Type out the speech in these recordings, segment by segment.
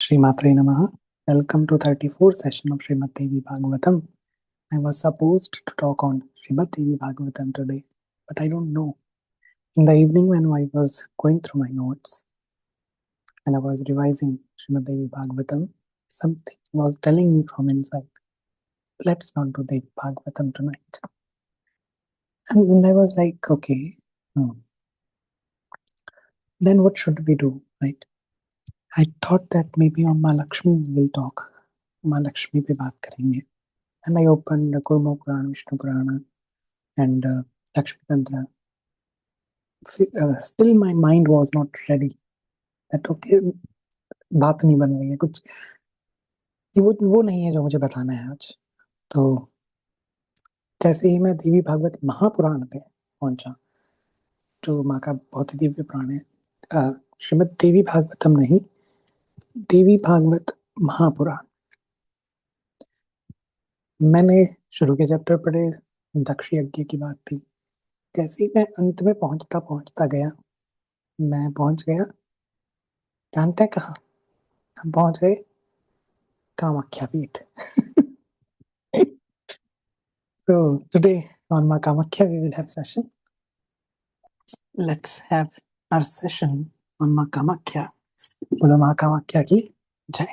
Srimatre Namaha. Welcome to 34th session of Srimad Devi Bhagavatam. I was supposed to talk on Srimad Devi Bhagavatam today, but I don't know. In the evening when I was going through my notes and I was revising Srimad Devi Bhagavatam, something was telling me from inside, let's not do Devi Bhagavatam tonight. And I was like, okay, then what should we do, right? I thought that maybe on Mahalakshmi we will talk. Mahalakshmi पे बात करेंगे. And I opened Kurma Purana, Vishnu Purana, and Lakshmi Tantra. Still my mind was not ready. That okay, बात नहीं बन रही है कुछ. वो नहीं है जो मुझे बताना है आज. तो जैसे ही मैं देवी भागवत महापुराण पे पहुंचा, जो माँ का बहुत ही दिव्य पुराण है, श्रीमद देवी भागवतम नहीं, देवी भागवत महापुराण. मैंने शुरू के चैप्टर पढ़े, दक्ष यज्ञ की बात थी. जैसे ही मैं अंत में पहुंचता गया, मैं पहुंच गया, जानते हैं कहाँ हम पहुंच गए? कामाख्या पीठ. So today on Ma Kamakhya we will have session. Let's have our session on Ma Kamakhya. बोलो माँ कामाख्या की जय.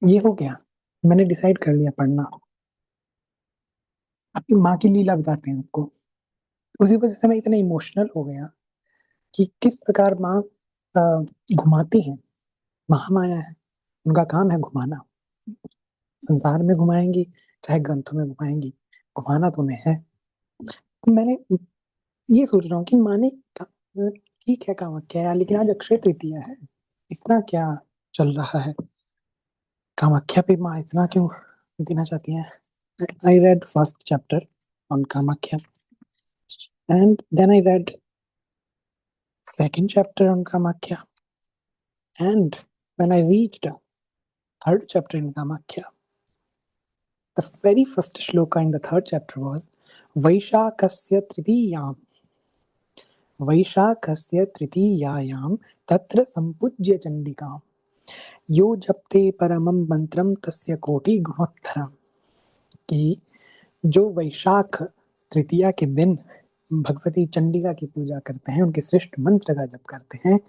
ये हो गया, मैंने डिसाइड कर लिया पढ़ना. अपनी माँ की लीला बताते हैं आपको. उसी वजह से मैं इतना इमोशनल हो गया कि किस प्रकार माँ घुमाती हैं. महामाया है, उनका काम है घुमाना. संसार में घुमाएंगी, चाहे ग्रंथों में घुमाएंगी, घुमाना तो उन्हें है. तो मैंने ये सोच रहा हूँ कि माँ ने ठीक है कामाख्या है, लेकिन आज अक्षय तृतीया है, इतना क्या चल रहा है कामाख्या पे? माँ इतना क्यों देना चाहती हैं? I read first chapter on Kamakhya, and then I read second chapter on Kamakhya, and when I reached third chapter in Kamakhya, the very first shloka in the third chapter was Vaishakasya Tritiyam. वैशाखस्य तृतीयायां तत्र संपूज्य चंडिकां यो जपते परमं मंत्रम तस्य कोटि गुणोत्तरम. कि जो वैशाख तृतीया के दिन भगवती चंडिका की पूजा करते हैं, उनके श्रेष्ठ मंत्र का जप करते हैं,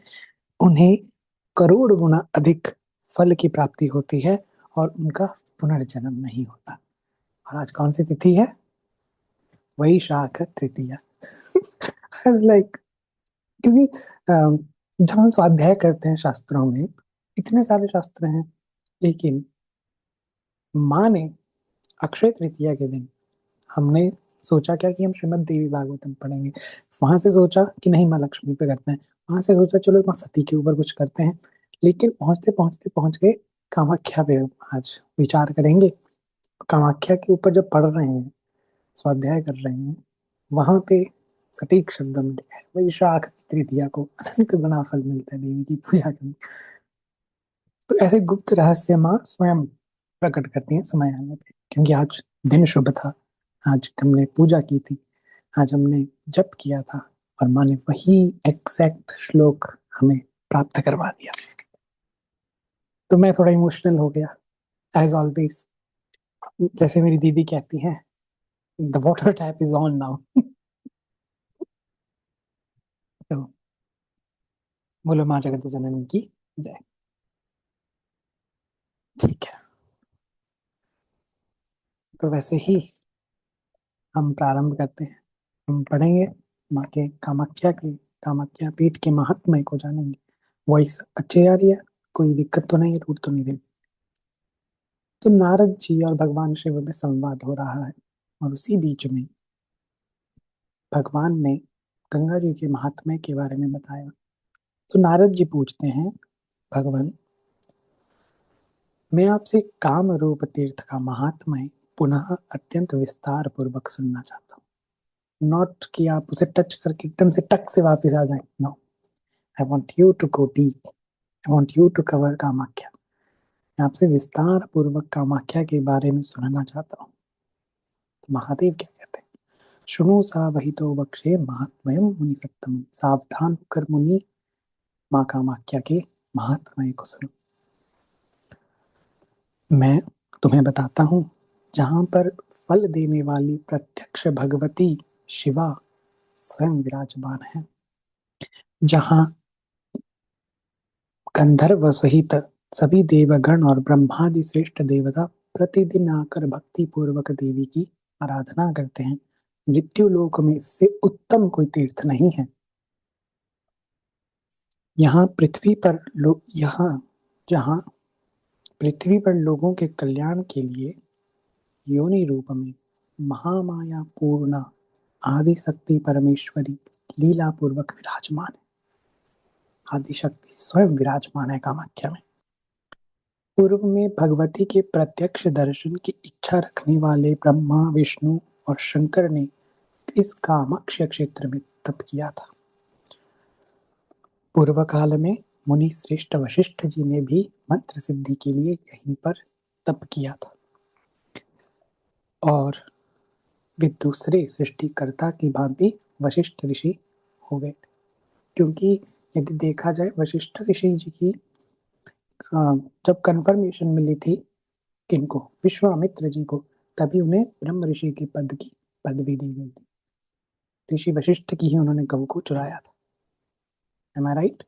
उन्हें करोड़ गुना अधिक फल की प्राप्ति होती है और उनका पुनर्जन्म नहीं होता. और आज कौन सी तिथि है? वैशाख तृतीया. I was like, क्योंकि जब हम स्वाध्याय करते हैं शास्त्रों में, इतने सारे शास्त्र हैं, लेकिन माँ ने अक्षय तृतीया के दिन, हमने सोचा क्या कि हम श्रीमद देवी भागवतम पढ़ेंगे. वहां से सोचा कि नहीं माँ लक्ष्मी पे करते हैं, वहां से सोचा चलो माँ सती के ऊपर कुछ करते हैं, लेकिन पहुंचते पहुंचते पहुंच गए कामाख्या पे. आज विचार करेंगे. कामाख्या के ऊपर जब पढ़ रहे हैं, स्वाध्याय कर रहे हैं, वहां पे सटीक शब्द में लिखा है वैशाख तृतीया को अनंत गुना फल मिलता है देवी की पूजा करने. तो ऐसे गुप्त रहस्य माँ स्वयं प्रकट करती हैं समय आने पे, क्योंकि आज दिन शुभ था, आज हमने पूजा की थी, आज हमने जप किया था, और माँ ने वही एग्जैक्ट श्लोक हमें प्राप्त करवा दिया. तो मैं थोड़ा इमोशनल हो गया एज ऑलवेज. जैसे मेरी दीदी कहती है, the water tap is on now. तो बोलो माँ जगत जननी की जय. ठीक है, तो वैसे ही हम प्रारंभ करते हैं. हम पढ़ेंगे माँ के कामाख्या पीठ के महात्म्य को जानेंगे. वॉइस अच्छी आ रही है? कोई दिक्कत तो नहीं है? टूट तो नहीं रही? तो नारद जी और भगवान शिव में संवाद हो रहा है, और उसी बीच में भगवान ने गंगा जी के महात्म्य के बारे में बताया. तो नारद जी पूछते हैं, भगवान मैं आपसे काम रूप तीर्थ का महात्म्य पुनः अत्यंत विस्तार पूर्वक सुनना चाहता हूँ. नॉट कि आप उसे टच करके एकदम से टक से वापस आ जाए. No, I want you to go deep. I want you to cover Kamakhya. मैं आपसे विस्तार पूर्वक कामाख्या के बारे में सुनना चाहता हूँ. तो महादेव क्या कहते हैं? शुणु सा वही तो बक्षे महात्म्यम मुनि सत्तम. सावधान होकर मुनि माँ कामाख्या के महात्माएं को सुनो। मैं तुम्हें बताता हूँ, जहाँ पर फल देने वाली प्रत्यक्ष भगवती शिवा स्वयं विराजमान है, जहाँ गंधर्व सहित सभी देवगण और ब्रह्मादि श्रेष्ठ देवता प्रतिदिन आकर भक्ति पूर्वक देवी की आराधना करते हैं। मृत्यु लोक में इससे उत्तम कोई तीर्थ नहीं है। यहाँ पृथ्वी पर लोग यहाँ जहाँ पृथ्वी पर लोगों के कल्याण के लिए योनि रूप में महामाया पूर्णा आदि शक्ति परमेश्वरी लीला पूर्वक विराजमान है। आदि शक्ति स्वयं विराजमान है कामाख्या में। पूर्व में भगवती के प्रत्यक्ष दर्शन की इच्छा रखने वाले ब्रह्मा, विष्णु और शंकर ने इस कामाख्या क्षेत्र में तप किया था। पूर्व काल में मुनि श्रेष्ठ वशिष्ठ जी ने भी मंत्र सिद्धि के लिए यहीं पर तप किया था और वे दूसरे सृष्टिकर्ता की भांति वशिष्ठ ऋषि हो गए, क्योंकि यदि देखा जाए वशिष्ठ ऋषि जी की जब कंफर्मेशन मिली थी किनको, विश्वामित्र जी को, तभी उन्हें ब्रह्म ऋषि की पद की पदवी दी गई थी। ऋषि वशिष्ठ की ही उन्होंने गऊ को चुराया था। M I right?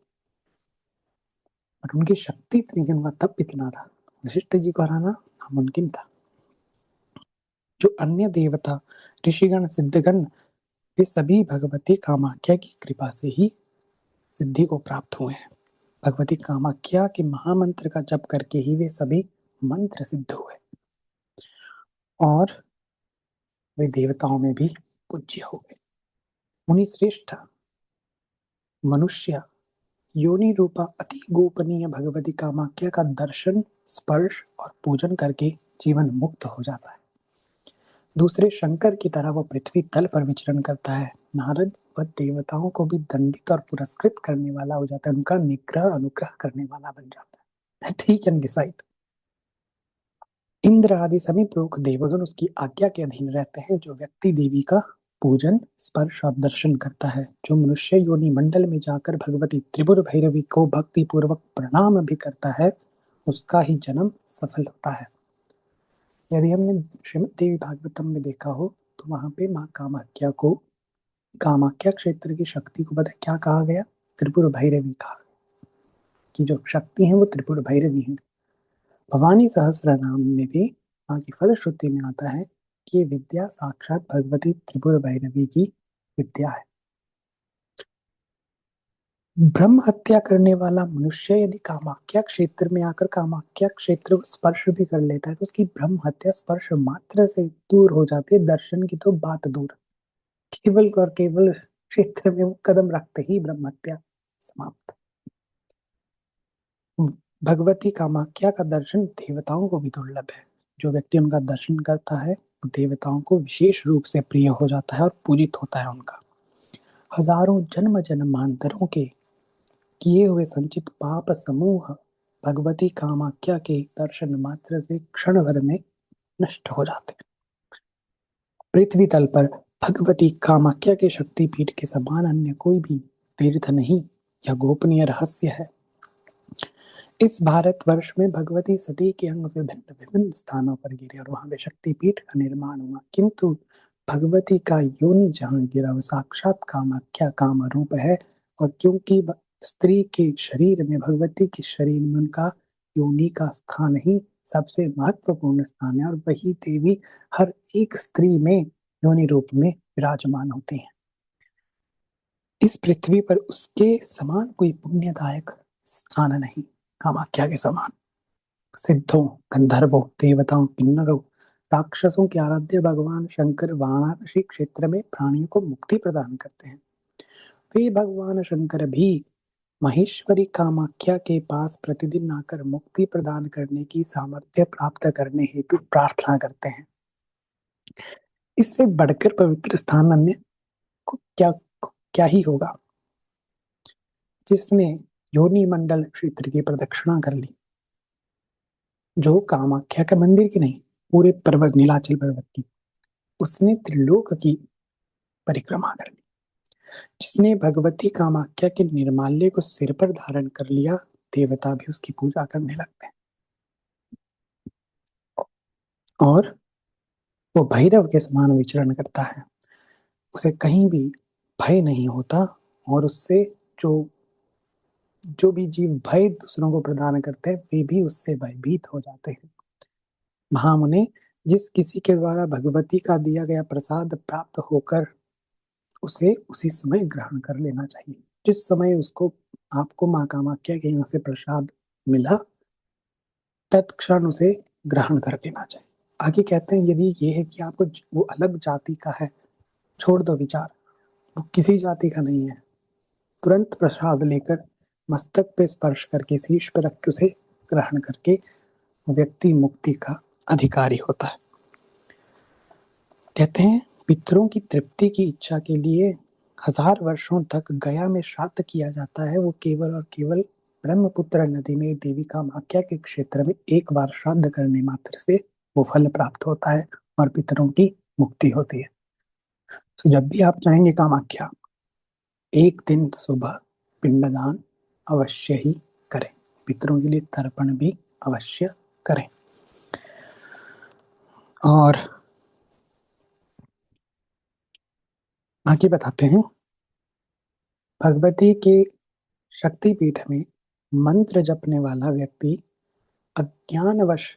बट उनकी शक्ति इतनी थी, उनका तप इतना था, वशिष्ठ जी को हराना नामुमकिन था। जो अन्य देवता ऋषिगण सिद्धगण वे सभी भगवती कामाख्या की कृपा से ही सिद्धि को प्राप्त हुए हैं। भगवती कामाख्या के महामंत्र का जप करके ही वे सभी मंत्र सिद्ध हुए और वे देवताओं में भी पूज्य हो गए। मुनि श्रेष्ठ मनुष्य योनि रूपा अति गोपनीय भगवती कामाख्या का दर्शन, स्पर्श और पूजन करके जीवन मुक्त हो जाता है। दूसरे शंकर की तरह वो पृथ्वी तल पर विचरण करता है। नारद व देवताओं को भी दंडित और पुरस्कृत करने वाला हो जाता है, उनका निग्रह अनुग्रह करने वाला बन जाता है। ठीक है, डिसाइड। इंद्र आदि सभी प्रमुख देवगण उसकी आज्ञा के अधीन रहते हैं। जो व्यक्ति देवी का पूजन, स्पर्श और दर्शन करता है, जो मनुष्य योनि मंडल में जाकर भगवती त्रिपुर भैरवी को भक्ति पूर्वक प्रणाम भी करता है, उसका ही जन्म सफल होता है। यदि हमने श्रीमद् देवी भागवतम में देखा हो तो वहां पे माँ कामाख्या को, कामाख्या क्षेत्र की शक्ति को पता क्या कहा गया? त्रिपुर भैरवी कहा कि जो शक्ति है वो त्रिपुर भैरवी है। भवानी सहस्र नाम में भी माँ की फलश्रुति में आता है कि ये विद्या साक्षात भगवती त्रिपुर भैरवी की विद्या है। ब्रह्म हत्या करने वाला मनुष्य यदि कामाख्या क्षेत्र में आकर कामाख्या क्षेत्र को स्पर्श भी कर लेता है तो उसकी ब्रह्म हत्या स्पर्श मात्र से दूर हो जाती है। दर्शन की तो बात दूर, केवल और केवल क्षेत्र में वो कदम रखते ही ब्रह्म हत्या समाप्त। भगवती कामाख्या का दर्शन देवताओं को भी दुर्लभ है। जो व्यक्ति उनका दर्शन करता है वो देवताओं को विशेष रूप से प्रिय हो जाता है और पूजित होता है उनका। हजारों जन्म जन्मांतरों के किए हुए संचित पाप समूह भगवती कामाख्या के दर्शन मात्र से क्षण भर में नष्ट हो जाते हैं। पृथ्वी तल पर भगवती कामाख्या के शक्तिपीठ के समान अन्य कोई भी तीर्थ नहीं। यह गोपनीय रहस्य है। इस भारतवर्ष में भगवती सती के अंग विभिन्न विभिन्न स्थानों पर गिरे और वहां पे शक्तिपीठ का निर्माण हुआ, किंतु भगवती का योनि जहाँ गिरा वो साक्षात कामाख्या काम रूप है। और क्योंकि स्त्री के शरीर में, भगवती के शरीर में उनका योनि का स्थान ही सबसे महत्वपूर्ण स्थान है और वही देवी हर एक स्त्री में योनि रूप में विराजमान होती है। इस पृथ्वी पर उसके समान कोई पुण्यदायक स्थान नहीं, कामाख्या के समान। सिद्धों, गंधर्वों, देवताओं, किन्नरों, राक्षसों के आराध्य भगवान शंकर वाराणसी क्षेत्र में प्राणियों को मुक्ति प्रदान करते हैं। वे भगवान शंकर भी महेश्वरी कामाख्या के पास प्रतिदिन आकर मुक्ति प्रदान करने की सामर्थ्य प्राप्त करने हेतु प्रार्थना करते हैं। इससे बढ़कर पवित्र स्थान अन्य को क्या ही होगा। जिसने योनि मंडल क्षेत्र की प्रदक्षिणा कर ली, जो कामाख्या के मंदिर की नहीं, पूरे पर्वत नीलाचल पर्वत की, उसने त्रिलोक की परिक्रमा कर ली। जिसने भगवती कामाख्या के निर्माल्य को सिर पर धारण कर लिया, देवता भी उसकी पूजा करने लगते हैं और वो भैरव के समान विचरण करता है। उसे कहीं भी भय नहीं होता और उससे जो जो भी जीव भय दूसरों को प्रदान करते हैं वे भी उससे भयभीत हो जाते हैं। महामुने, जिस किसी के द्वारा भगवती का दिया गया प्रसाद प्राप्त होकर उसे उसी समय ग्रहण कर लेना चाहिए। जिस समय उसको आपको माँ कामाख्या के यहाँ से प्रसाद मिला तत्क्षण उसे ग्रहण कर लेना चाहिए। आगे कहते हैं यदि ये है कि आपको वो अलग जाति का है, छोड़ दो विचार, वो किसी जाति का नहीं है, तुरंत प्रसाद लेकर मस्तक पे स्पर्श करके शीश पे रख के उसे ग्रहण करके व्यक्ति मुक्ति का अधिकारी होता है। कहते हैं पितरों की तृप्ति की इच्छा के लिए 1000 वर्षों तक गया में श्राद्ध किया जाता है। वो केवल और केवल ब्रह्मपुत्र नदी में देवी कामाख्या के क्षेत्र में एक बार श्राद्ध करने मात्र से वो फल प्राप्त होता है और पितरों की मुक्ति होती है। तो जब भी आप जाएंगे कामाख्या, एक दिन सुबह पिंडदान अवश्य ही करें, पितरों के लिए तर्पण भी अवश्य करें। और आगे बताते हैं, भगवती के शक्तिपीठ में मंत्र जपने वाला व्यक्ति अज्ञानवश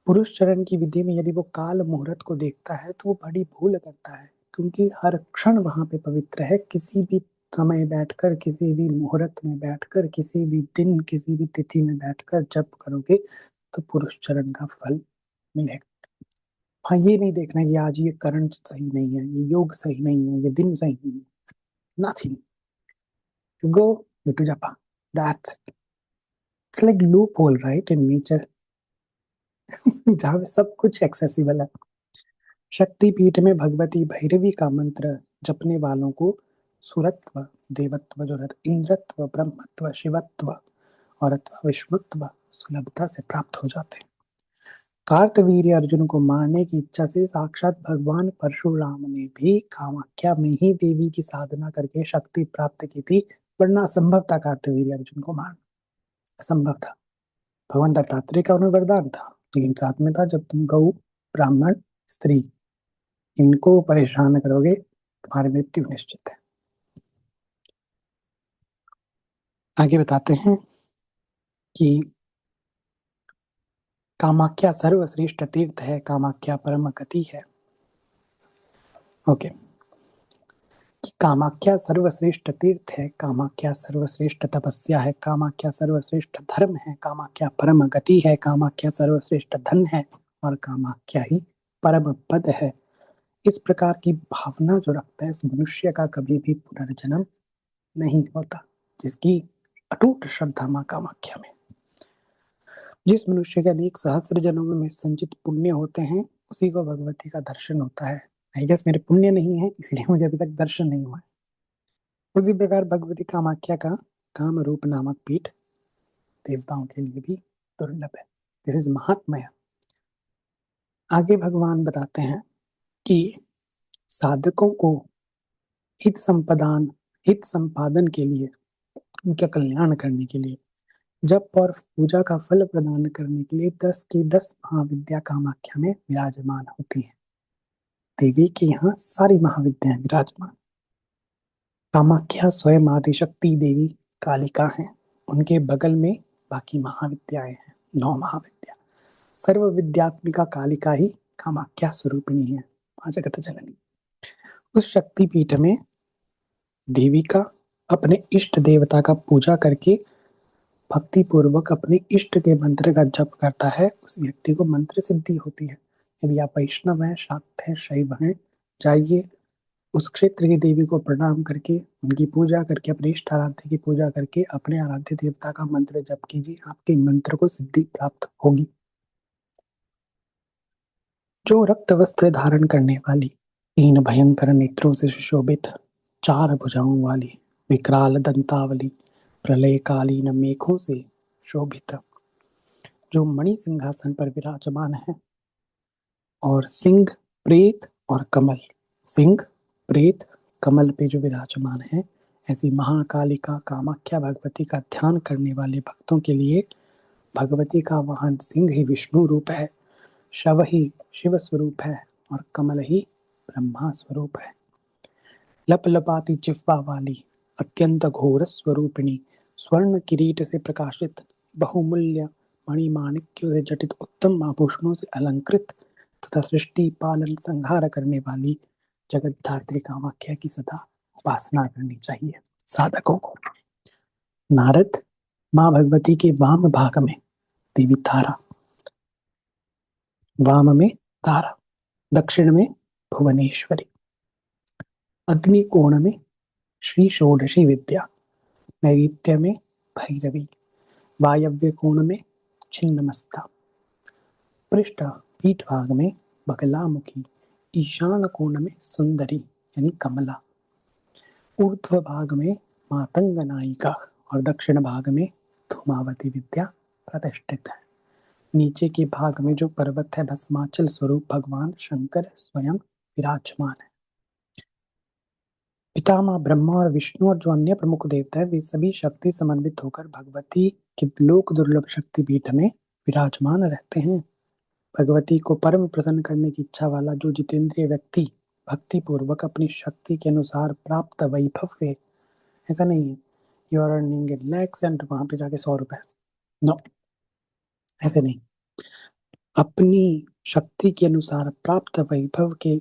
पुरुष चरण की विधि में यदि वो काल मुहूर्त को देखता है तो वो बड़ी भूल करता है, क्योंकि हर क्षण वहां पे पवित्र है। किसी भी समय बैठकर, किसी भी मुहूर्त में बैठकर, किसी भी दिन, किसी भी तिथि में बैठकर जप करोगे तो पुरुष चरण का फल मिलेगा। हाँ, ये नहीं देखना कि आज ये करण सही नहीं है, ये योग सही नहीं है, ये दिन सही नहीं है, nothing, you go to japa, that's it. It's like loophole right in nature जहाँ पे सब कुछ एक्सेसिबल है। शक्तिपीठ में भगवती भैरवी का मंत्र जपने वालों को सुरत्व, देवत्व, जो रहता इंद्रत्व, ब्रह्मत्व, शिवत्व और अथवा विष्णुत्व सुलभता से प्राप्त हो जाते हैं। कार्तवीर्य अर्जुन को मारने की इच्छा से साक्षात भगवान परशुराम ने भी कामाख्या में ही देवी की साधना करके शक्ति प्राप्त की थी, वरना असंभव था कार्तवीर्य अर्जुन को मारना, असंभव था। भगवान दत्तात्रेय का उन्हें वरदान था, लेकिन साथ में था जब तुम गौ, ब्राह्मण, स्त्री इनको परेशान करोगे तुम्हारी मृत्यु निश्चित है। आगे बताते हैं कि कामाख्या सर्वश्रेष्ठ तीर्थ है, कामाख्या परम गति है। ओके, कामाख्या सर्वश्रेष्ठ तीर्थ है, कामाख्या सर्वश्रेष्ठ तपस्या है, कामाख्या सर्वश्रेष्ठ धर्म है, कामाख्या परम गति है, कामाख्या सर्वश्रेष्ठ धन है और कामाख्या ही परम पद है। इस प्रकार की भावना जो रखता है उस मनुष्य का कभी भी पुनर्जन्म नहीं होता, जिसकी अटूट श्रद्धा मां कामाख्या में। जिस मनुष्य के अनेक सहस्र जन्मों में संचित पुण्य होते हैं उसी को भगवती का दर्शन होता है। आई गेस मेरे पुण्य नहीं है इसलिए मुझे अभी तक दर्शन नहीं हुआ है। उसी प्रकार भगवती कामाख्या का काम रूप नामक पीठ देवताओं के लिए भी दुर्लभ है। दिस इज महात्म्य। आगे भगवान बताते हैं कि साधकों को हित संपादन के लिए, उनका कल्याण करने के लिए, जप और पूजा का फल प्रदान करने के लिए 10 की 10 महाविद्या कामाख्या में विराजमान होती है। देवी के यहाँ सारी महाविद्याएं विराजमान। कामाख्या स्वयं आदिशक्ति देवी कालिका हैं, उनके बगल में बाकी महाविद्याएं हैं, 9 महाविद्या। सर्व विद्यात्मिका कालिका ही कामाख्या स्वरूपिणी है, जगत जननी। उस शक्ति पीठ में देवी का अपने इष्ट देवता का पूजा करके भक्ति पूर्वक अपने इष्ट के मंत्र का जप करता है, उस व्यक्ति को मंत्र सिद्धि होती है। यदि आप वैष्णव हैं, शाक्त हैं, शैव हैं, जाइए उस क्षेत्र की देवी को प्रणाम करके, उनकी पूजा करके, अपने इष्ट आराध्य की पूजा करके अपने आराध्य देवता का मंत्र जप कीजिए, आपके मंत्र को सिद्धि प्राप्त होगी। जो रक्त वस्त्र धारण करने वाली, 3 भयंकर नेत्रों से सुशोभित, 4 भुजाओं वाली, विकराल दंतावली, प्रलयकालीन मेघों से शोभित, जो मणि सिंहासन पर विराजमान है, और सिंह, प्रेत और कमल, सिंह, प्रेत, कमल पे जो विराजमान है, ऐसी महाकालिका कामाख्या भगवती का ध्यान करने वाले भक्तों के लिए भगवती का वाहन सिंह ही विष्णु रूप है, शव ही शिव स्वरूप है और कमल ही ब्रह्मा स्वरूप है। लपलपाती जिह्वा वाली अत्यंत घोर स्वरूपिणी स्वर्ण किरीट से प्रकाशित बहुमूल्य मणिमाणिक्यों से जटित उत्तम आभूषणों से अलंकृत तथा सृष्टि पालन संहार करने वाली जगतधात्री कामाख्या की सदा उपासना करनी चाहिए साधकों को। नारद माँ भगवती के वाम भाग में देवी तारा, वाम में तारा, दक्षिण में भुवनेश्वरी, अग्नि कोण में श्री षोडशी विद्या, नैऋत्य में भैरवी, वायव्य कोण में छिन्नमस्ता, पृष्ठ पीठ भाग में बगलामुखी, ईशान कोण में सुंदरी यानी कमला, ऊर्ध्व भाग में मातंग नायिका और दक्षिण भाग में धूमावती विद्या प्रतिष्ठित है। नीचे के भाग में जो पर्वत है भस्माचल स्वरूप भगवान शंकर स्वयं विराजमान है। पितामह ब्रह्मा और विष्णु और जो अन्य प्रमुख देवता है वे सभी शक्ति समन्वित होकर भगवती के लोक दुर्लभ शक्ति पीठ में विराजमान रहते हैं। भगवती को परम प्रसन्न करने की इच्छा वाला जो जितेंद्रिय व्यक्ति भक्ति पूर्वक अपनी शक्ति के अनुसार प्राप्त वैभव के, ऐसा नहीं है you are earning lakhs and वहां पे जाके 100 रुपए, नो, ऐसे नहीं। अपनी शक्ति के अनुसार प्राप्त वैभव के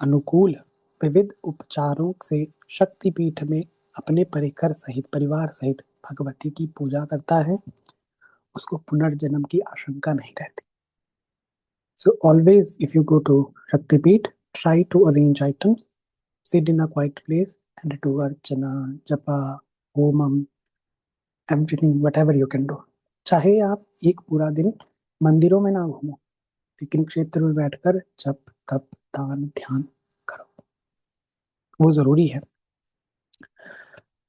अनुकूल विविध उपचारों से शक्तिपीठ में अपने परिकर सहित परिवार सहित भगवती की पूजा करता है, उसको पुनर्जन्म की आशंका नहीं रहती। So always if you go to Shaktipeeth, try to arrange items, sit in a quiet place and do archana, japa, homam, everything whatever you can do. चाहे आप एक पूरा दिन मंदिरों में ना घूमो, लेकिन क्षेत्र में बैठकर जप तप दान ध्यान करो, वो जरूरी है।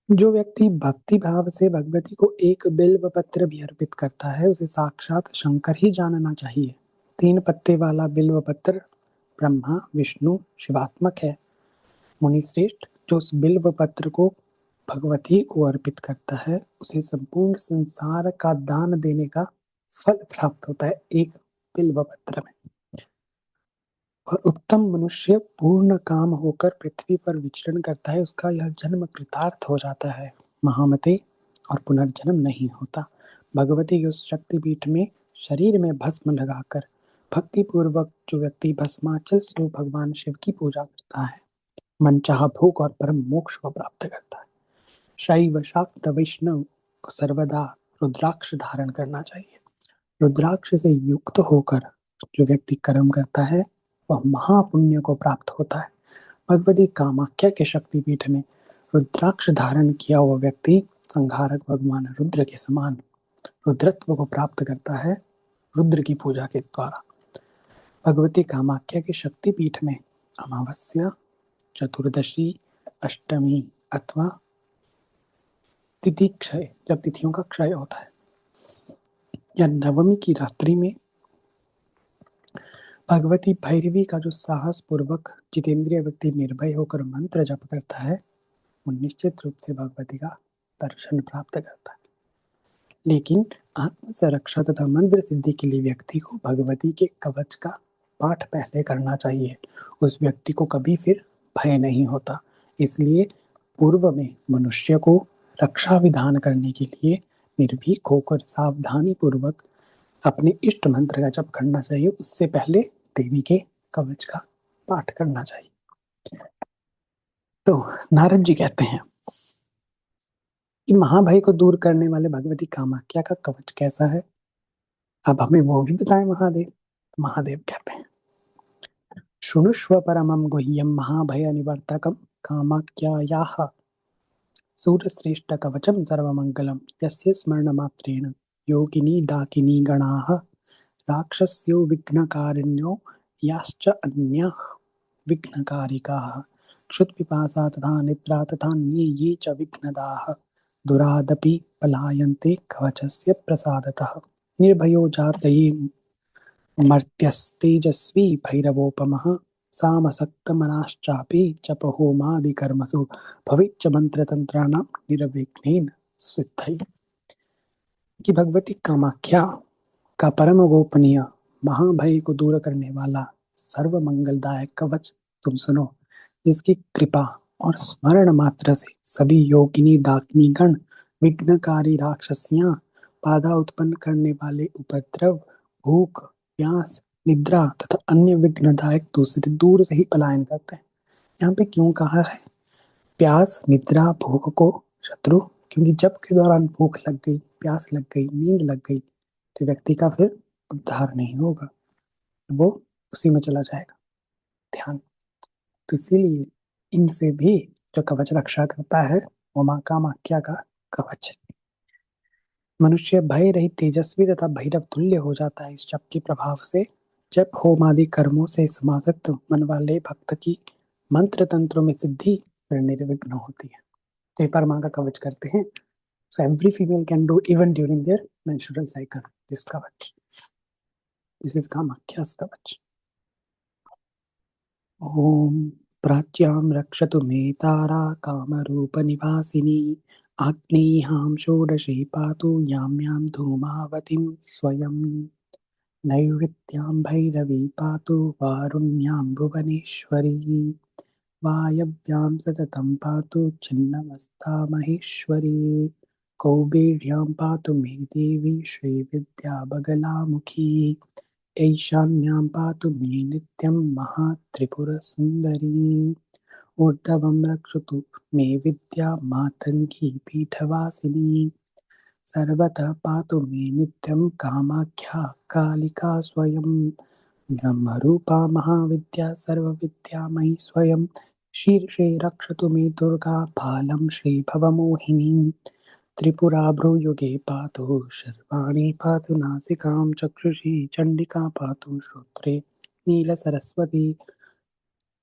जो व्यक्ति भक्ति भाव से भगवती को एक बिल्व पत्र भी अर्पित करता है उसे साक्षात शंकर ही जानना चाहिए। 3 पत्ते वाला बिल्व पत्र ब्रह्मा विष्णु शिवात्मक है। मुनि श्रेष्ठ जो उस बिल्व पत्र को भगवती को अर्पित करता है उसे संपूर्ण संसार का दान देने का फल प्राप्त होता है एक बिल्व पत्र में। और उत्तम मनुष्य पूर्ण काम होकर पृथ्वी पर विचरण करता है, उसका यह जन्म कृतार्थ हो जाता है महामते और पुनर्जन्म नहीं होता। भगवती के उस शक्तिपीठ में शरीर में भस्म लगाकर भक्ति पूर्वक जो व्यक्ति भस्माचल स्वरूप भगवान शिव की पूजा करता है मनचाह भोग और परम मोक्ष को प्राप्त करता है। शैव शाक्त वैष्णव को सर्वदा रुद्राक्ष धारण करना चाहिए। रुद्राक्ष से युक्त होकर जो व्यक्ति कर्म करता है वह महापुण्य को प्राप्त होता है। भगवती कामाख्या के शक्तिपीठ में रुद्राक्ष धारण किया हुआ व्यक्ति संहारक भगवान रुद्र के समान रुद्रत्व को प्राप्त करता है रुद्र की पूजा के द्वारा। भगवती कामाख्या के शक्तिपीठ में अमावस्या, चतुर्दशी, अष्टमी अथवा तिथि क्षय, जब तिथियों का क्षय होता है, या नवमी की रात्रि में भगवती भैरवी का जो साहस पूर्वक जितेंद्रिय व्यक्ति निर्भय होकर मंत्र जप करता है वो निश्चित रूप से भगवती का दर्शन प्राप्त करता है। लेकिन आत्म संरक्षा तथा मंत्र सिद्धि के लिए व्यक्ति को भगवती के कवच का पाठ पहले करना चाहिए। उस व्यक्ति को कभी फिर भय नहीं होता। इसलिए पूर्व में मनुष्य को रक्षा विधान करने के लिए निर्भीक होकर सावधानी पूर्वक अपने इष्ट मंत्र का जप करना चाहिए। उससे पहले देवी के कवच का पाठ करना चाहिए। तो नारद जी कहते हैं कि महाभय को दूर करने वाले भगवती कामाख्या का कवच कैसा है, अब हमें वो भी बताएं महादेव। तो महादेव कहते हैं शृणुष्व परमं गुह्यं महाभय निवर्तकं कामाख्यायाः सूरश्रेष्ठ कवचम सर्वमंगलम यस्य स्मरणमात्रेण योगिनी डाकिनी गणाः राक्षस्यो विघ्नकारिण्यो याश्च अन्याः विघ्नकारिकाः क्षुत्पिपासा तथा निद्रा तथा अन्ये ये च विघ्नदाः दुरादपि पलायन्ते कवचस्य प्रसादतः निर्भयो जातये मर्त्यस्तेजस्वी भैरवोपमः सामसक्तमनाश्चापि जप होमादिकर्मसु भवेच्च मंत्रतंत्राणां निर्विघ्नेन सिद्धये। कि भगवती कामाख्या का परम गोपनीय महाभय को दूर करने वाला सर्व मंगलदायक कवच तुम सुनो, जिसकी कृपा और स्मरण मात्र से सभी योगिनी डाकिनी गण, विघ्नकारी राक्षसियां, बाधा उत्पन्न करने वाले उपद्रव, भूख, प्यास, निद्रा तथा अन्य विघ्नदायक दूसरे दूर से ही पलायन करते हैं। यहाँ पे क्यों कहा है प्यास, निद्रा, भूख को शत्रु? क्योंकि जब के दौरान भूख लग गई, प्यास लग गई, नींद लग गई, तो व्यक्ति का फिर उद्धार नहीं होगा, वो उसी में चला जाएगा ध्यान। तो इसीलिए इनसे भी जो कवच रक्षा करता है वो माँ कामाख्या का कवच है। मनुष्य भय रहित, तेजस्वी तथा भैरव तुल्य हो जाता है इस जप के प्रभाव से। जब होम आदि कर्मों से समासक्त मन वाले भक्त की मंत्र तंत्रों में सिद्धि फिर निर्विघ्न होती है। तो ये पर माँ का कवच करते हैं। So every female can do even during their menstrual cycle this kavach. This is Kamakhya's kavach. Om प्राच्यां रक्षतु मे तारा कामरूपनिवासिनी आग्नेयीहां षोडशी पातु यां यां धूमावतीं स्वयं नैऋत्यां भैरवी पातु वारुण्यां भुवनेश्वरी वायव्यां सततं पातु छिन्नमस्ता महेश्वरी कौबेर्यां पातु मे देवी श्रीविद्या बगलामुखी ईशान्यां पातु मे नित्यं महात्रिपुरसुन्दरी ऊर्ध्वं रक्षतु मे विद्या मातङ्गी पीठवासिनी सर्वतः पातु मे नित्यं कामाख्या कालिका स्वयं ब्रह्मरूपा महाविद्या सर्वविद्यामयी स्वयं शीर्षे रक्षतु मे दुर्गा फालं श्रीभवमोहिनी त्रिपुरा भ्रूयुगे पातु शर्वाणि पातु नासिकां चक्षुषी चण्डिका पातु श्रोत्रे नीलसरस्वती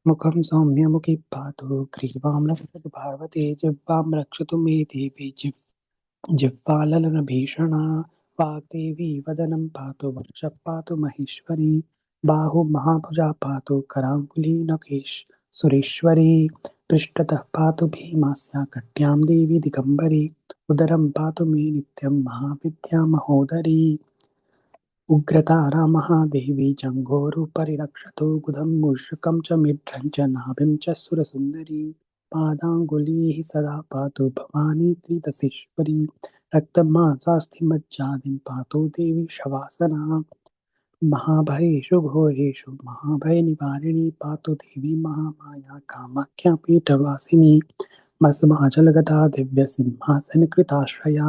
मुखं सौम्यमुखी पातु ग्रीवां रक्षतु पार्वती जिह्वां रक्षतु मे देवी जिह्वाललनभीषणा वाग्देवी वदनं पातु वक्षः पातु महेश्वरी बाहुः महाभुजा पातु कराङ्गुली नखेश सुरेश्वरी पृष्ठतः पातु भीमास्या कट्यां देवी दिगम्बरी उदरं पातु मे नित्यं महाविद्या महोदरी उग्रतारा महादेवी जङ्घोरुपरि रक्षतु गुदं मूषकं च मिढ्रं च नाभिं च सुरसुन्दरी पादाङ्गुलीः सदा पातु भवानी त्रिदशेश्वरी रक्तमांसास्थिमज्जादिं पातु देवी शवासना महाभयेषु घोरेषु महाभयनिवारिणी पातु देवी महामाया कामाख्या पीठवासिनी भस्माचलगदा दिव्यसिंहासनकृताश्रया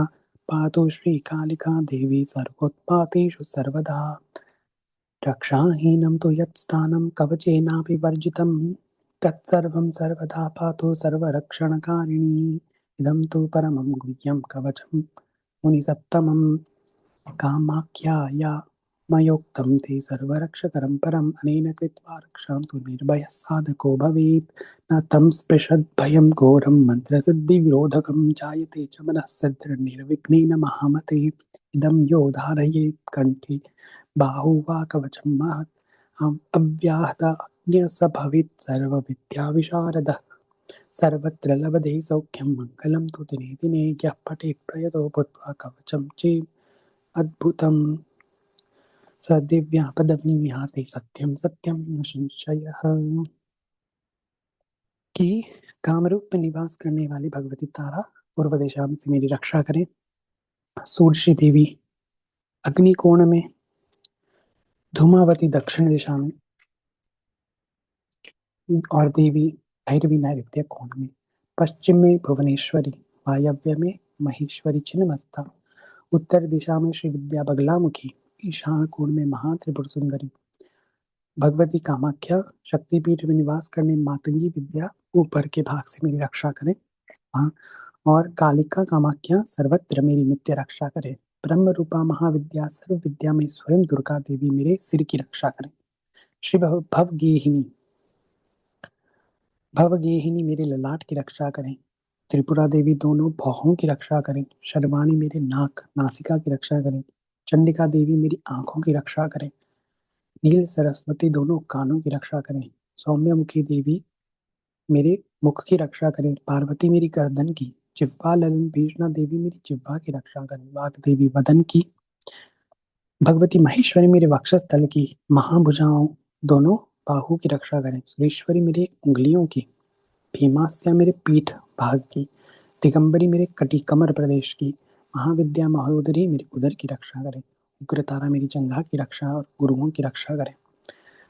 पातु श्रीकालिका देवी सर्वोत्पातेषु सर्वदा रक्षाहीनं तु यत्स्थानं कवचेनाभिवर्जितं तत्सर्वं सर्वदा पातु सर्वरक्षणकारिणी इदं तु परमं गुह्यं कवचं मुनिसत्तमं कामाख्याया मयोक्तं ते सर्वरक्षकरं परम् अनेन कृत्वा रक्षां तु निर्भयः साधको भवेत् न तं स्पृशद्भयं घोरं मन्त्रसिद्धिविरोधकं जायते च मनः सिद्धिर्निर्विघ्नेन महामते इदं यो धारयेत् कण्ठे बाहु वा कवचं महत् अव्याहतज्ञ स भवेत् सर्वविद्याविशारदः सर्वत्र लभते सौख्यं मङ्गलं तु दिने दिने यः पठेत् प्रयतो भूत्वा कवचं चेत् अद्भुतं स दिव्या पदवीं याति सत्यं सत्यं न संशयः। कि कामरूप में निवास करने वाली भगवती तारा पूर्व दिशा से मेरी रक्षा करें, सूर्यश्री देवी अग्निकोण में, धूमावती दक्षिण दिशा में और देवी भैरवी नैऋत्य कोण में, पश्चिम में भुवनेश्वरी, वायव्य में महेश्वरी छिन्नमस्ता, उत्तर दिशा में श्री विद्या बगलामुखी, ईशान कोण में महात्रिपुर सुंदरी भगवती कामाख्या शक्तिपीठ में निवास करने मातंगी विद्या ऊपर के भाग से मेरी रक्षा करें। हाँ, और कालिका कामाख्या सर्वत्र मेरी नित्य रक्षा करें। ब्रह्म रूपा महाविद्या सर्व विद्या में स्वयं दुर्गा देवी मेरे सिर की रक्षा करें। श्री भवगेहिनी मेरे ललाट की रक्षा करें। त्रिपुरा देवी दोनों भौहों की रक्षा करें। शर्वाणी मेरे नाक नासिका की रक्षा करें। चंडिका देवी मेरी आंखों की रक्षा करें। नील सरस्वती दोनों कानों की रक्षा करें। सौम्यमुखी देवी मेरे मुख की रक्षा करें, पार्वती मेरी गर्दन की, जिह्वा ललन भीषणा देवी मेरी जिह्वा की रक्षा करें, वाग देवी वदन की, भगवती महेश्वरी मेरे वक्षस्थल की, महाभुजाओं दोनों बाहु की रक्षा करें, सुरेश्वरी मेरे उंगलियों की, भीमास्या मेरे पीठ भाग की, दिगंबरी मेरे कटी कमर प्रदेश की, महाविद्या महोदरी मेरे उदर की रक्षा करें, उग्रतारा मेरी जंघा की रक्षा और गुरुओं की रक्षा करें,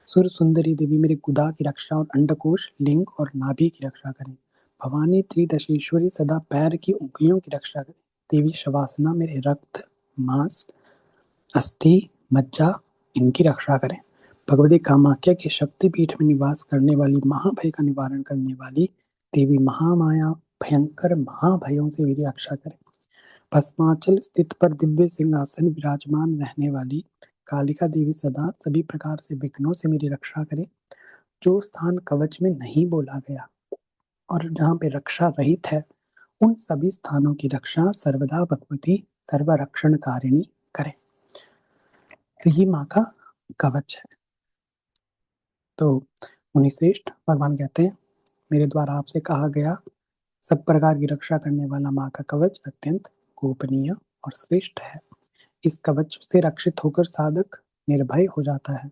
सुर सुंदरी देवी मेरे गुदा की रक्षा और अंडकोश लिंग और नाभि की रक्षा करें, भवानी त्रिदशेश्वरी सदा पैर की उंगलियों की रक्षा करें, देवी शवासना मेरे रक्त मांस अस्थि मज्जा इनकी रक्षा करें, भगवती कामाख्या के शक्तिपीठ में निवास करने वाली महाभय का निवारण करने वाली देवी महामाया भयंकर महाभयों से मेरी रक्षा करें, भस्माचल स्थित पर दिव्य सिंहासन विराजमान रहने वाली कालिका देवी सदा सभी प्रकार से विघ्नों से मेरी रक्षा करे, जो स्थान कवच में नहीं बोला गया और जहाँ पे रक्षा रहित है उन सभी स्थानों की रक्षा सर्वदा भगवती सर्वरक्षण कारिणी करे। तो ये माँ का कवच है। तो मुनिश्रेष्ठ भगवान कहते हैं मेरे द्वारा आपसे कहा गया सब प्रकार की रक्षा करने वाला माँ का कवच अत्यंत गोपनीय और श्रेष्ठ है। इस कवच से रक्षित होकर साधक निर्भय हो जाता है।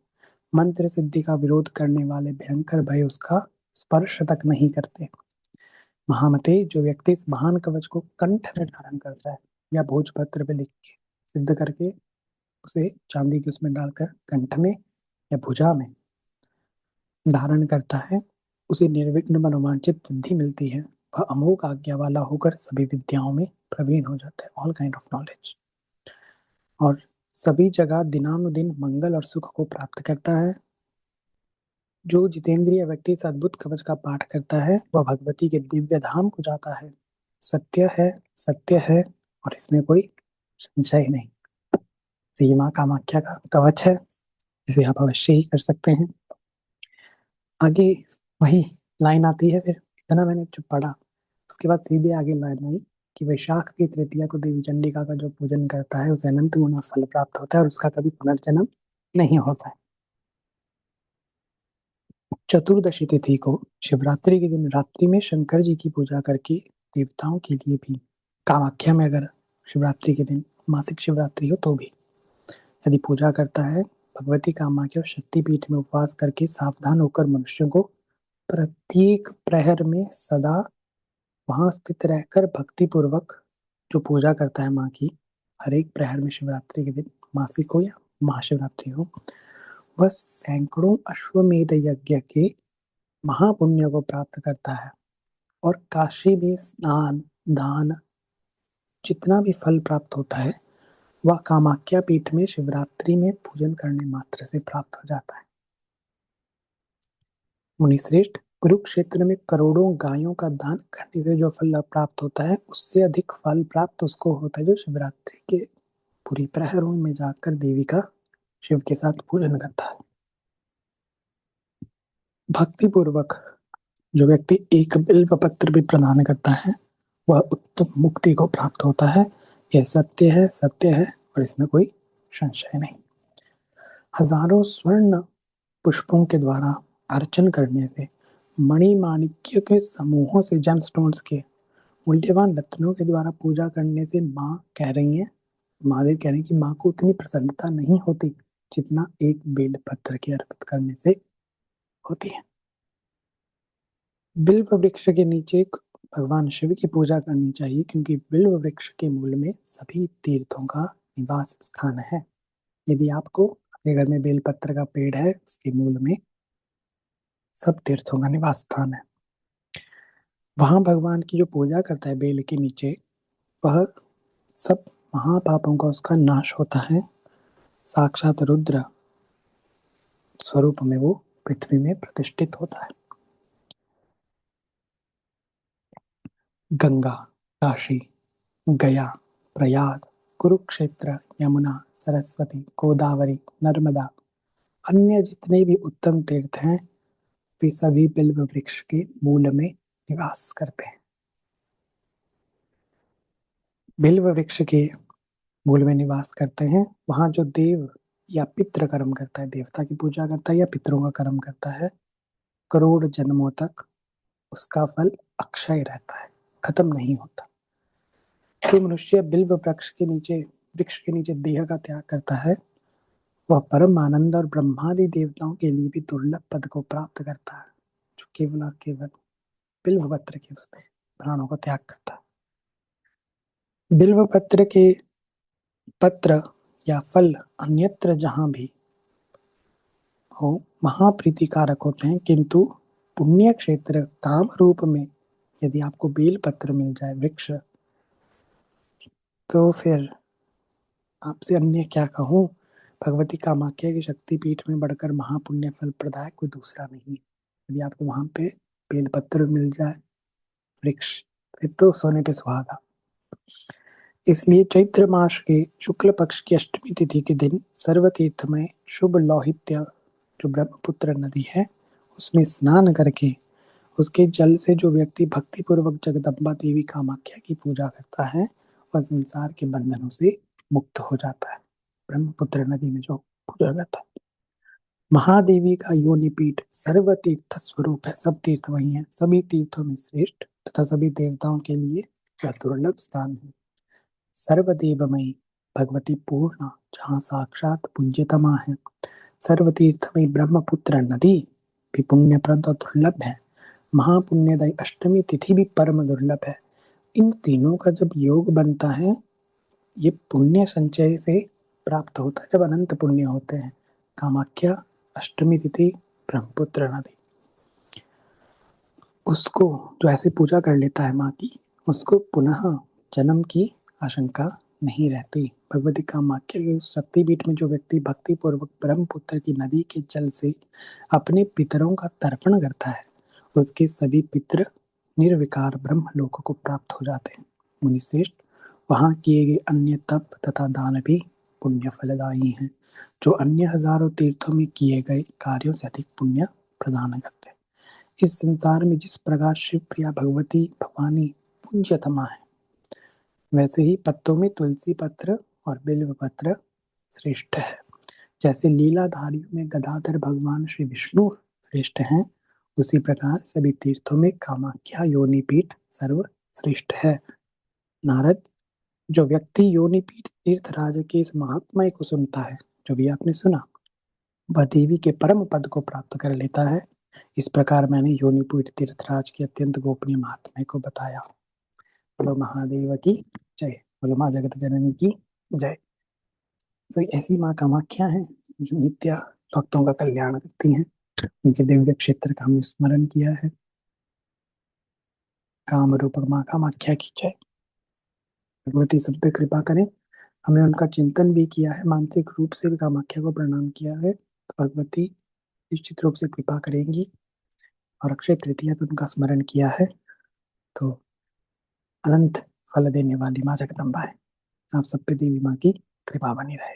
मंत्र सिद्धि का विरोध करने वाले भयंकर भय उसका स्पर्श तक नहीं करते। महामते जो व्यक्ति इस महान कवच को कंठ में धारण करता है या भोजपत्र पे लिख के सिद्ध करके उसे चांदी के उसमें डालकर कंठ में या भुजा में धारण करता है, उसे निर्विघ्न मनोवांछित सिद्धि मिलती है। वह अमोघ आज्ञा वाला होकर सभी विद्याओं में प्रवीण हो जाता है, ऑल काइंड ऑफ नॉलेज, और सभी जगह दिनानुदिन मंगल और सुख को प्राप्त करता है। जो जितेंद्रिय व्यक्ति इस अद्भुत कवच का पाठ करता है वह भगवती के दिव्य धाम को जाता है। सत्य है, सत्य है और इसमें कोई संशय नहीं। तो ये माँ कामाख्या का कवच है, इसे आप अवश्य ही कर सकते हैं। आगे वही लाइन आती है, फिर इतना मैंने जो पढ़ा उसके बाद सीधे आगे लाइन आई कि वैशाख की तृतीया को देवी चंडिका का जो पूजन करता है उसे अनंत गुना फल प्राप्त होता है और उसका कभी पुनर्जन्म नहीं होता है। चतुर्दशी तिथि को शिवरात्रि के दिन रात्रि में शंकर जी की पूजा करके देवताओं के लिए भी, कामाख्या में अगर शिवरात्रि के दिन मासिक शिवरात्रि हो तो भी यदि पूजा करता है, भगवती कामाख्या शक्तिपीठ में उपवास करके सावधान होकर मनुष्यों को प्रत्येक प्रहर में सदा वहां स्थित रहकर भक्ति पूर्वक जो पूजा करता है माँ की, हर एक प्रहर में शिवरात्रि के दिन मासिक हो या महाशिवरात्रि हो, वह सैकड़ों अश्वमेध यज्ञ के महापुण्य को प्राप्त करता है और काशी में स्नान दान जितना भी फल प्राप्त होता है वह कामाख्या पीठ में शिवरात्रि में पूजन करने मात्र से प्राप्त हो जाता है। मुनिश्रेष्ठ, कुरुक्षेत्र में करोड़ों गायों का दान करने से जो फल प्राप्त होता है उससे अधिक फल प्राप्त उसको होता है जो शिवरात्रि के पूरी प्रहरों में जाकर देवी का शिव के साथ पूजन करता है। भक्ति पूर्वक जो व्यक्ति एक बिल्व पत्र भी प्रदान करता है वह उत्तम मुक्ति को प्राप्त होता है। यह सत्य है, सत्य है और इसमें कोई संशय नहीं। हजारों स्वर्ण पुष्पों के द्वारा अर्चन करने से, मणि माणिक्य के समूहों से, जेम स्टोन्स के मूल्यवान रत्नों के द्वारा पूजा करने से माँ कह रही हैं, महादेव कह रहे हैं कि माँ को उतनी प्रसन्नता नहीं होती जितना एक बेल पत्र के अर्पित करने से होती है। बिल्व वृक्ष के नीचे भगवान शिव की पूजा करनी चाहिए क्योंकि बिल्व वृक्ष के मूल में सभी तीर्थों का निवास स्थान है। यदि आपको अपने घर में बेलपत्र का पेड़ है उसके मूल में सब तीर्थों का निवास स्थान है। वहां भगवान की जो पूजा करता है बेल के नीचे, वह सब महापापों का उसका नाश होता है। साक्षात रुद्र स्वरूप में वो पृथ्वी में प्रतिष्ठित होता है। गंगा, काशी, गया, प्रयाग, कुरुक्षेत्र, यमुना, सरस्वती, गोदावरी, नर्मदा, अन्य जितने भी उत्तम तीर्थ हैं वे सभी बिल्व वृक्ष के मूल में निवास करते हैं। बिल्व वृक्ष के मूल में निवास करते हैं। वहां जो देव या पितृ कर्म करता है, देवता की पूजा करता है या पितरों का कर्म करता है, करोड़ जन्मों तक उसका फल अक्षय रहता है, खत्म नहीं होता। जो मनुष्य बिल्व वृक्ष के नीचे देह का त्याग करता है, वह परम आनंद और ब्रह्मादि देवताओं के लिए भी दुर्लभ पद को प्राप्त करता है, जो केवल और केवल बिल्व पत्र के उसमें प्राणों को त्याग करता है। बिल्व पत्र के पत्र या फल अन्यत्र जहां भी हो महाप्रीतिकारक होते हैं, किंतु पुण्य क्षेत्र काम रूप में यदि आपको बेल पत्र मिल जाए वृक्ष, तो फिर आपसे अन्य क्या कहूँ। भगवती कामाख्या की शक्तिपीठ में बढ़कर महापुण्य फल प्रदायक कोई दूसरा नहीं। यदि आपको वहां पे बेलपत्र मिल जाए वृक्ष, फिर तो सोने पे सुहागा। इसलिए चैत्र मास के शुक्ल पक्ष की अष्टमी तिथि के दिन सर्वतीर्थ में शुभ लौहित्य जो ब्रह्मपुत्र नदी है उसमें स्नान करके उसके जल से जो व्यक्ति भक्ति पूर्वक जगदम्बा देवी कामाख्या की पूजा करता है, वह संसार के बंधनों से मुक्त हो जाता है। ब्रह्मपुत्र नदी में जो पूजा करता है। महादेवी का योनिपीठ सर्व तीर्थ स्वरूप है, सब तीर्थ वही है, सभी तीर्थों में श्रेष्ठ तथा सभी देवताओं के लिए यह दुर्लभ स्थान है। सर्वदेवमयी भगवती पूर्णा जहाँ साक्षात पुण्यतमा है। सर्वतीर्थमयी ब्रह्मपुत्र नदी भी पुण्यप्रद और दुर्लभ है। महापुण्यदायी अष्टमी तिथि भी परम दुर्लभ है। इन तीनों का जब योग बनता है, ये पुण्य संचय से प्राप्त होता है, जब अनंत पुण्य होते हैं। कामाख्या अष्टमी तिथि ब्रह्मपुत्र नदी, उसको जो ऐसे पूजा कर लेता है माँ की, उसको पुनः जन्म की आशंका नहीं रहती। भगवती कामाख्या के शक्तिपीठ में जो व्यक्ति भक्ति पूर्वक ब्रह्मपुत्र की नदी के जल से अपने पितरों का तर्पण करता है, उसके सभी पितर निर्विकार ब्रह्म लोक को प्राप्त हो जाते हैं। मुनिश्रेष्ठ, वहां किए गए अन्य तप तथा दान भी पुण्य फलदायी हैं, जो अन्य हजारों तीर्थों में किए गए कार्यों से अधिक पुण्य प्रदान करते हैं। इस संसार में जिस प्रकार शिव प्रिया भगवती भवानी पूज्यतमा है, वैसे ही पत्तों में तुलसी पत्र और बिल्व पत्र श्रेष्ठ है। जैसे लीलाधारियों में गदाधर भगवान श्री विष्णु श्रेष्ठ हैं, उसी प्रकार सभी तीर्थों में कामाख्या योनिपीठ सर्वश्रेष्ठ है। नारद, जो व्यक्ति योनिपीठ तीर्थराज के इस महात्म्य को सुनता है, जो भी आपने सुना, वह देवी के परम पद को प्राप्त कर लेता है। इस प्रकार मैंने योनिपीठ तीर्थराज के अत्यंत गोपनीय महात्म्य को बताया। बोलो महादेव की जय, बोलो माँ जगत जननी की जय। तो ऐसी माँ कामाख्या हैं जो नित्य भक्तों का कल्याण करती हैं। उनके दिव्य क्षेत्र का हमने स्मरण किया है। काम रूप माँ कामाख्या की जय। भगवती सब पे कृपा करें। हमने उनका चिंतन भी किया है, मानसिक रूप से भी कामाख्या को प्रणाम किया है। भगवती निश्चित रूप से कृपा करेंगी। और अक्षय तृतीया पे उनका स्मरण किया है तो अनंत फल देने वाली माँ जगदम्बा है। आप सब पे देवी माँ की कृपा बनी रहे।